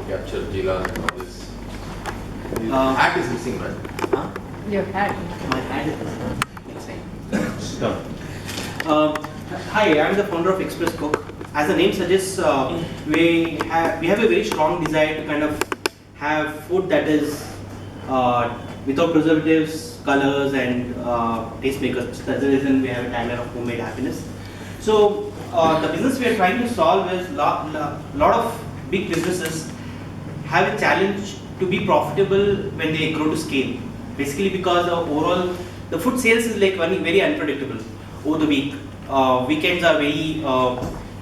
capture Jilan and all this. His hat is missing, man. Huh? Your hat. My hat is insane. Hi, I'm the founder of Express Cook. As the name suggests, we have a very strong desire to kind of have food that is without preservatives, colors, and tastemakers. That's the reason we have a tagline of homemade happiness. So the business we are trying to solve is lot of big businesses have a challenge to be profitable when they grow to scale. Basically, because the food sales is like very unpredictable over the week. Weekends are very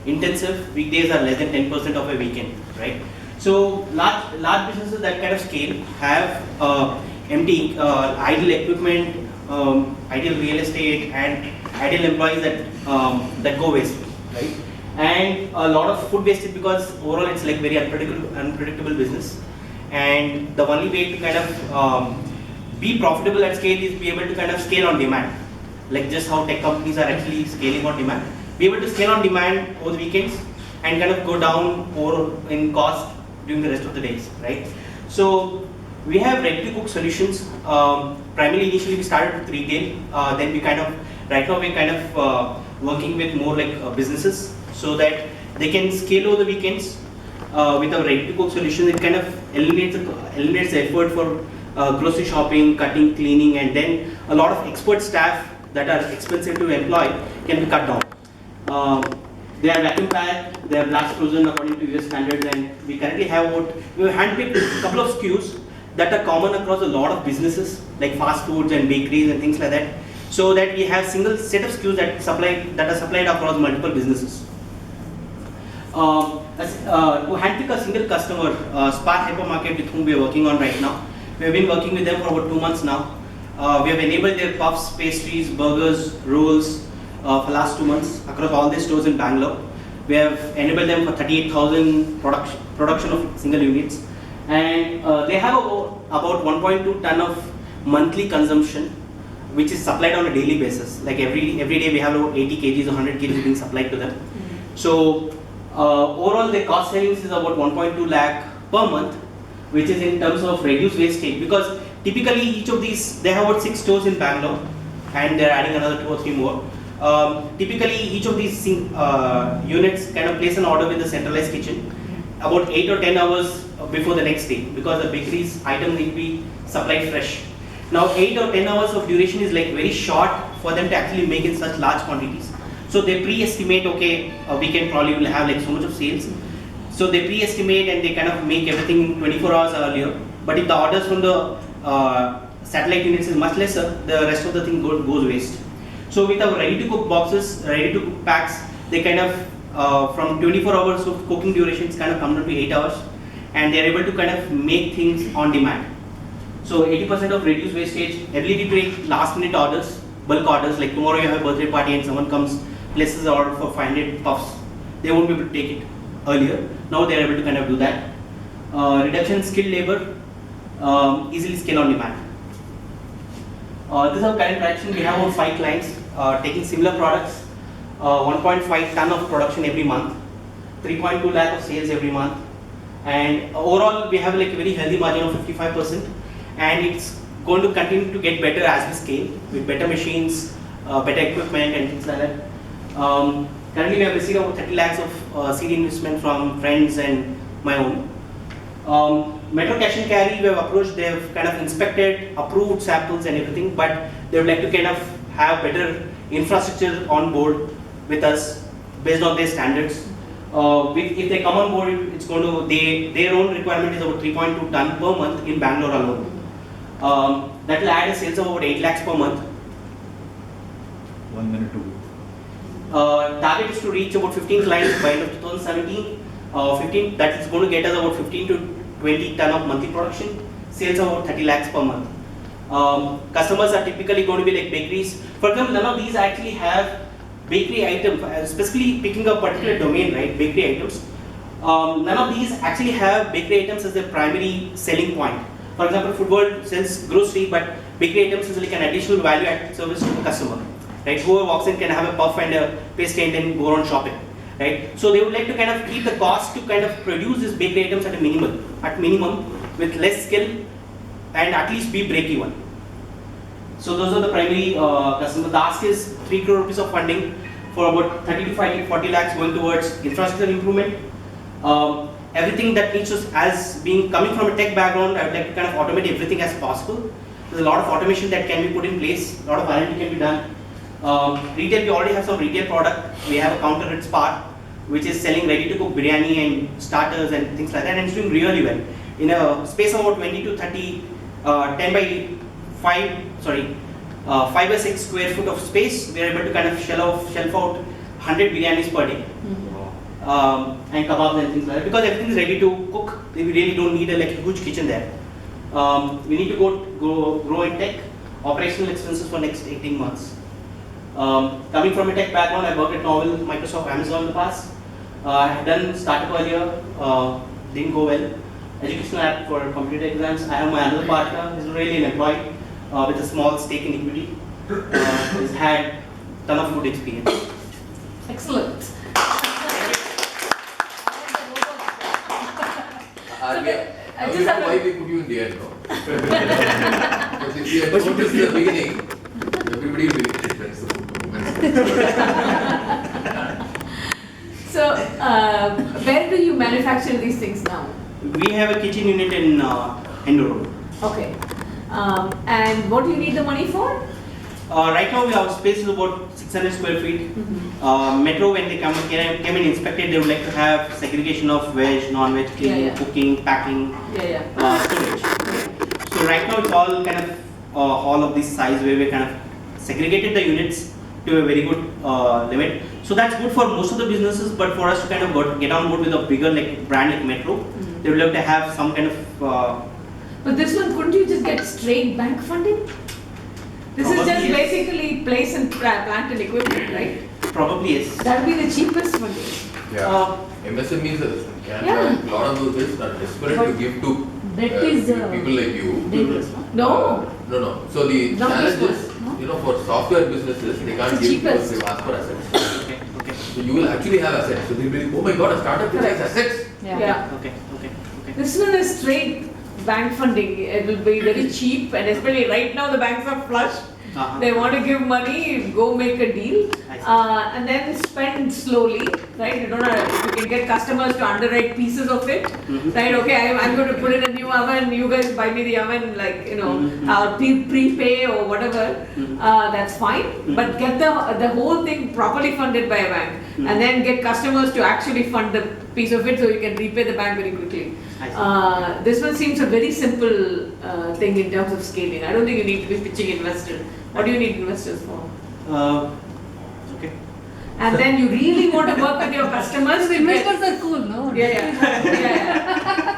intensive. Weekdays are less than 10% of a weekend, right? So large businesses that kind of scale have empty idle equipment, idle real estate, and idle employees that go waste, right? And a lot of food wasted because overall it's like very unpredictable business. And the only way to kind of be profitable at scale is be able to kind of scale on demand, like just how tech companies are actually scaling on demand. Be able to scale on demand over the weekends and kind of go down or in cost during the rest of the days, right? So we have ready-to-cook solutions. Primarily, initially we started with retail. Then we right now we're kind of working with more like businesses so that they can scale over the weekends with our ready-to-cook solution. It kind of eliminates the effort for grocery shopping, cutting, cleaning, and then a lot of expert staff that are expensive to employ can be cut down. They are vacuum packed, they are blast frozen according to US standards, and we currently have we have handpicked a couple of SKUs that are common across a lot of businesses like fast foods and bakeries and things like that, so that we have single set of SKUs that are supplied across multiple businesses. To handpick a single customer, Spark Hypermarket, with whom we are working on right now. We have been working with them for about 2 months now. We have enabled their puffs, pastries, burgers, rolls for last 2 months across all their stores in Bangalore. We have enabled them for 38,000 production of single units, and they have about 1.2 ton of monthly consumption, which is supplied on a daily basis. Like every day we have about 80 kgs or 100 kgs being supplied to them. So overall the cost savings is about 1.2 lakh per month, which is in terms of reduced wastage, because typically each of these, they have about 6 stores in Bangalore and they're adding another 2 or 3 more. Typically each of these units kind of place an order with a centralized kitchen about 8 or 10 hours before the next day, because the bakery's items need to be supplied fresh. Now 8 or 10 hours of duration is like very short for them to actually make in such large quantities. So they pre-estimate, okay, a weekend probably will have like so much of sales. So they pre-estimate and they kind of make everything 24 hours earlier. But if the orders from the satellite units is much lesser, the rest of the thing goes waste. So with our ready-to-cook boxes, ready-to-cook packs, they kind of from 24 hours of cooking durations kind of come down to 8 hours, and they are able to kind of make things on demand. So 80% of reduced wastage, ability to take last-minute orders, bulk orders, like tomorrow you have a birthday party and someone comes, places an order for 500 puffs. They won't be able to take it earlier. Now they are able to kind of do that. Reduction in skilled labor, easily scale on demand. This is our current traction. We have about 5 clients taking similar products, 1.5 ton of production every month, 3.2 lakh of sales every month, and overall we have like a very healthy margin of 55%, and it's going to continue to get better as we scale with better machines, better equipment and things like that. Currently we have received about 30 lakhs of seed investment from friends and my own. Metro Cash and Carry, we have approached, they have kind of inspected, approved samples and everything, but they would like to kind of have better infrastructure on board with us based on their standards. If they come on board, it's going to, their own requirement is about 3.2 ton per month in Bangalore alone. That will add a sales of about 8 lakhs per month. 1 minute to Target is to reach about 15 clients by end of 2017. 15, that is going to get us about 15 to 20 ton of monthly production, sales of about 30 lakhs per month. Customers are typically going to be like bakeries. For example, none of these actually have bakery items, specifically picking a particular domain, right? Bakery items. None of these actually have bakery items as their primary selling point. For example, Food World sells grocery, but bakery items is like an additional value added service to the customer. Right? Whoever walks in can have a puff and a pastry and then go on shopping. right? So they would like to kind of keep the cost to kind of produce these bakery items at a minimum with less skill and at least be break even. So those are the primary customers. The ask is 3 crore rupees of funding for about 30 to 40 lakhs going towards infrastructure improvement. Everything that needs to, as being coming from a tech background, I would like to kind of automate everything as possible. There's a lot of automation that can be put in place, a lot of R&D can be done. Retail, we already have some retail product. We have a counter at Spark, which is selling ready to cook biryani and starters and things like that, and it's doing really well. In a space of about 20 to 30, 10 by 5 by 6 square foot of space, we are able to kind of shelf out 100 biryanis per day. And kebabs and things like that, because everything is ready to cook. We really don't need a huge kitchen there. We need to grow in tech. Operational expenses for next 18 months. Coming from a tech background, I worked at Novell, Microsoft, Amazon in the past. I had done startup earlier, didn't go well. Educational app for computer exams. I have my another partner, he's really an employee with a small stake in equity. He's had ton of good experience. Excellent. I just know why we put you in the end, no? Because if you had told us in the beginning, everybody will be different. So, where do you manufacture these things now? We have a kitchen unit in Indore. Okay. And what do you need the money for? Right now, our space is about 600 square feet. Metro, when they came and inspected, they would like to have segregation of veg, non-veg, cleaning, cooking, packing, storage. So right now, it's all kind of hall of this size where we kind of segregated the units to a very good limit. So that's good for most of the businesses, but for us to kind of get on board with a bigger brand like Metro, they would love to have some kind of. But this one, couldn't you just get straight bank funding? This is just basically place and plant and equipment, right? Probably yes. That would be the cheapest funding. Yeah. MSMEs in Canada, a lot of those are desperate to give to people like you. No. No. So the challenge is, for software businesses, they can't give because they ask for assets. Okay. So you will actually have assets. So they'll be like, oh my god, a startup has assets. Yeah. Okay. This one is straight bank funding. It will be very cheap, and especially right now the banks are flush. They want to give money, go make a deal, and then spend slowly, right? You don't have, you can get customers to underwrite pieces of it, right? Okay, I'm going to put in a new oven, you guys buy me the oven, prepay or whatever, that's fine. But get the whole thing properly funded by a bank, and then get customers to actually fund the piece of it so you can repay the bank very quickly. This one seems a very simple thing in terms of scaling. I don't think you need to be pitching investors. What do you need investors for? Okay. And then you really want to work with your customers. Investors are cool, no? Yeah.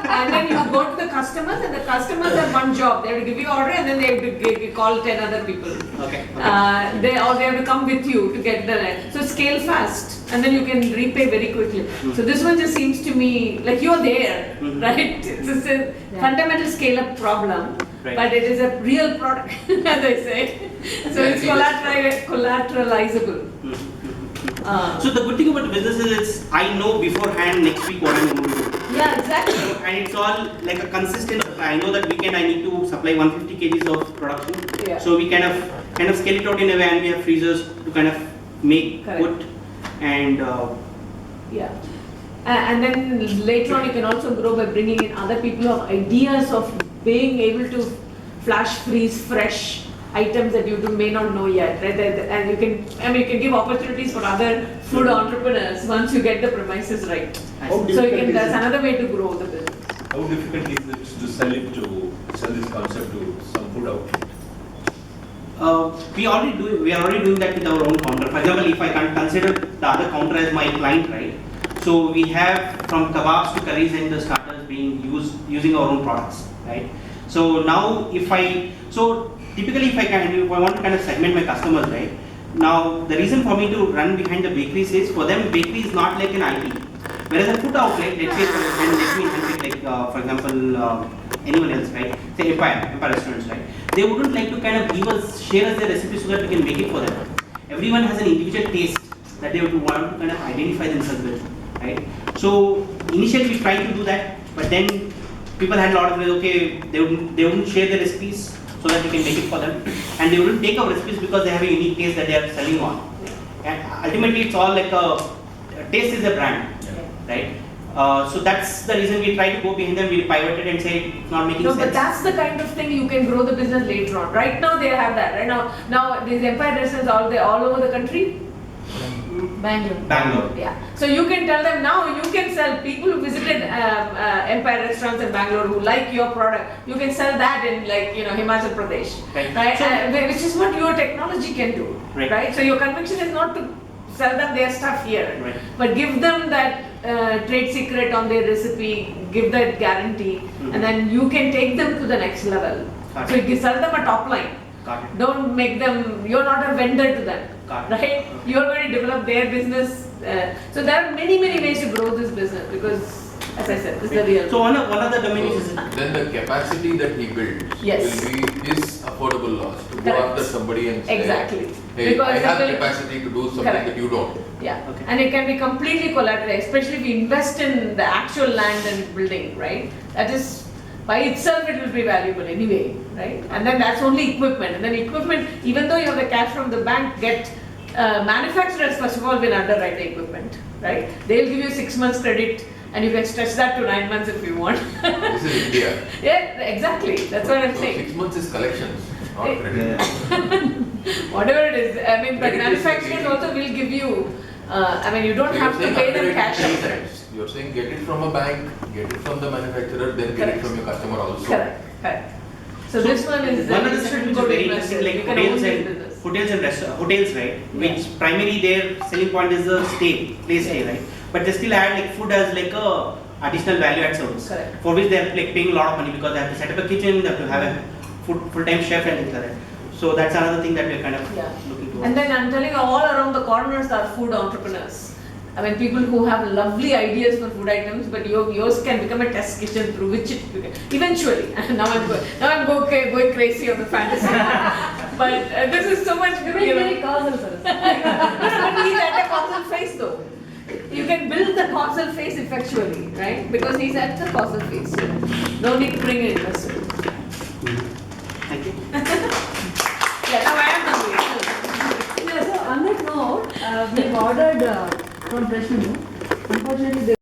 And then you go to the customers, and the customers have one job. They have to give you order, and then they have to call 10 other people. Okay. They have to come with you to get the. So scale fast, and then you can repay very quickly. So this one just seems to me like you're there, right? It's a fundamental scale-up problem. Right. But it is a real product, as I say. So it's collateralizable. So the good thing about the business is I know beforehand next week what I'm going to do. Yeah, exactly. And it's all like a consistent supply. I know that weekend I need to supply 150 kgs of production. Yeah. So we kind of scale it out in a way, and we have freezers to kind of make, put, and yeah. And then later on you can also grow by bringing in other people who have ideas of being able to flash freeze fresh items that you may not know yet, right? And you can give opportunities for other food entrepreneurs once you get the premises right. So that's another way to grow the business. How difficult is it to sell this concept to some food outlet? We are already doing that with our own counter. For example, if I can consider the other counter as my client, right? So we have from kebabs to curries and the starters being using our own products, right? So now typically if I want to kind of segment my customers, right? Now the reason for me to run behind the bakeries is for them bakery is not like an IT. Whereas a food outlet, let's say for example anyone else, right? Say Empire restaurants, right? They wouldn't like to kind of share us their recipe so that we can make it for them. Everyone has an individual taste that they would want to kind of identify themselves with, right? So initially we tried to do that, but then people had a lot of ways, okay, they wouldn't share their recipes so that we can make it for them, and they wouldn't take our recipes because they have a unique taste that they are selling on. And ultimately it's all like a taste is a brand, right? So that's the reason we try to go behind them. We pivoted and say it's not making No, sense. but that's the kind of thing you can grow the business later on. Right now they have that. Right now these Empire restaurants all over the country. Bangalore. Yeah. So you can tell them now you can sell people who visited Empire restaurants in Bangalore who like your product. You can sell that in like Himachal Pradesh, Right. right? Which is what your technology can do, Right. So your conviction is not to sell them their stuff here, Right. but give them that trade secret on their recipe, give that guarantee, and then you can take them to the next level. Got So it. you sell them a top line. Got it. Don't make them. You're not a vendor to them. Got it. Right? You're going to develop their business. So there are many ways to grow this business because, as I said, this is the real. So one of the domain is Then the capacity that he builds Yes. will be his affordable loss to go Correct. after somebody and say, Exactly. hey, Because I it have will- capacity to do something Correct. that you don't. Yeah, Okay. and it can be completely collateral, especially if we invest in the actual land and building, right? That is, by itself it will be valuable anyway, right? And then that's only equipment. And then equipment, even though you have the cash from the bank, manufacturers first of all will underwrite the equipment, right? They'll give you 6 months credit and you can stretch that to 9 months if you want. This is India. Yeah, exactly, that's what I'm So saying. 6 months is collections, not Eh, credit. Whatever it is, I mean, but Credit is manufacturers the- also will give you, I mean, you don't So have you're to saying pay them underwriting cash three upfront. times. You're saying get it from a bank, get it from the manufacturer, then get Correct. it from your customer also. Correct. So this one is. one of the is strategies good is very investors. interesting, like You can own hotels this and business. hotels, right? Which primarily their selling point is the stay, right? But they still add like food as like a additional value add service, Correct. for which they are like paying a lot of money because they have to set up a kitchen, they have to have a full-time chef and things like that. So that's another thing that we're kind of Yeah. looking towards. And then I'm telling you, all around the corners are food entrepreneurs. I mean, people who have lovely ideas for food items, but yours can become a test kitchen through which it eventually. Now I'm going crazy on the fantasy. But this is so much. Very causal, sir. But he's at a causal phase though. You can build the causal phase effectually, right? Because he's at the causal phase. No need to bring an investor. Thank you. Yeah, now I am hungry. Yeah, so on that note, we've ordered from Fresh Menu. Unfortunately, they